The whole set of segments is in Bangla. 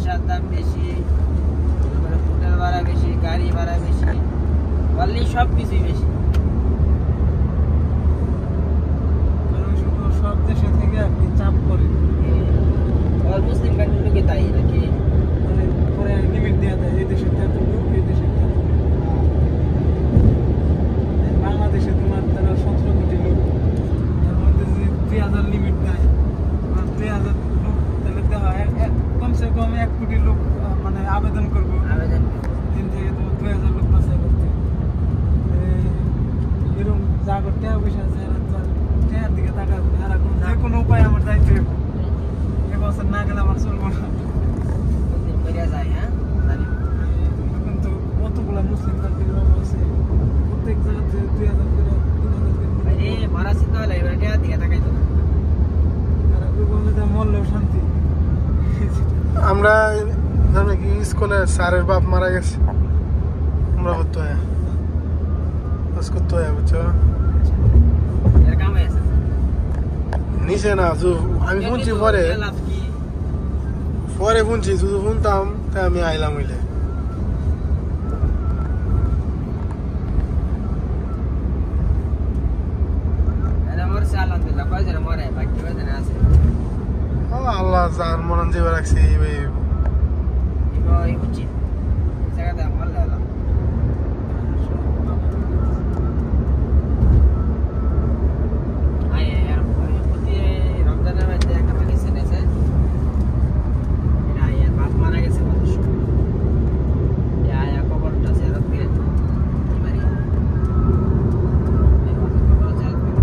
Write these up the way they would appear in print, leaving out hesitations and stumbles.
চিকিৎসার দাম বেশি, হোটেল ভাড়া বেশি, গাড়ি ভাড়া বেশি, বললি সব কিছুই বেশি। সব দেশে থেকে আর কি চাপ করে মুসলিম কান্ট্রিগুলোকে তাই নাকি পরে লিমিট দেওয়া যায়, এই দেশের এত লোক, এই দেশের এত লোক। বাংলাদেশে তোমার তারা 17 কোটি লোক, তার মধ্যে যদি 3000 লিমিট দেয়, 3000 লোক তাহলে দেওয়া হয় কমসে কম 1 কোটি লোক মানে আবেদন করবো, আবেদন দিন থেকে তোমার 2000 লোক বাছাই করতে। এরকম যা করতে পয়সা আছে টাকার দিকে তাকাবো আর এখন যে কোনো উপায় আমার দায়িত্ব এবছর না গেলে আমার চলবো না। মুসলিম করিয়া যায়। হ্যাঁ জানি এখন তো কতগুলো মুসলিম কান্ট্রির বাবা আছে, প্রত্যেক জায়গাতে 2000 করে 3000 করে আরে মারা চিন্তা হলে এবার টাকার দিকে তাকাইতো না। আর বলে যে মরলেও শান্তি। আমরা জানি কি স্কুলে স্যারের বাপ মারা গেছে, আমরা করতে হয় করতে হয় বুঝছো, এর কাম হয়েছে নিচে না আমি শুনছি পরে লাভ কি পরে শুনছি, যদি শুনতাম তাই আমি আইলাম হইলে। এরা মরছে আলহামদুলিল্লাহ, কয়জনে মরে বাকি কয়জনে আছে আল্লাহ যার মরণ যে রাখছে এই উচিত জায়গাতে মরলে হলাম। রমজানের মধ্যে একটা মেডিসিন আছে, আয়ের বাপ মারা গেছে কত সময়, আয়া কবরটা জিয়ারত করে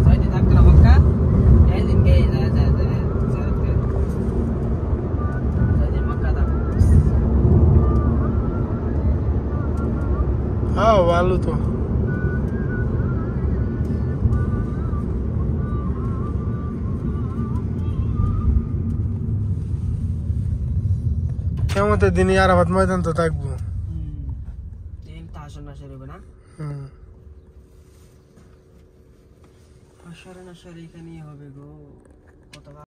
ছয়দিন থাকতো না মক্কা, একদিন গিয়ে জিয়ারত করে ছয়দিন মক্কা থাকতো। হ্যাঁ ভালো তো। কেমতের দিনে আরাফাত ময়দান তো থাকবো। দিনটা আসর না শুরু হবে না, আসর না শুরু এখানেই হবে গো। কত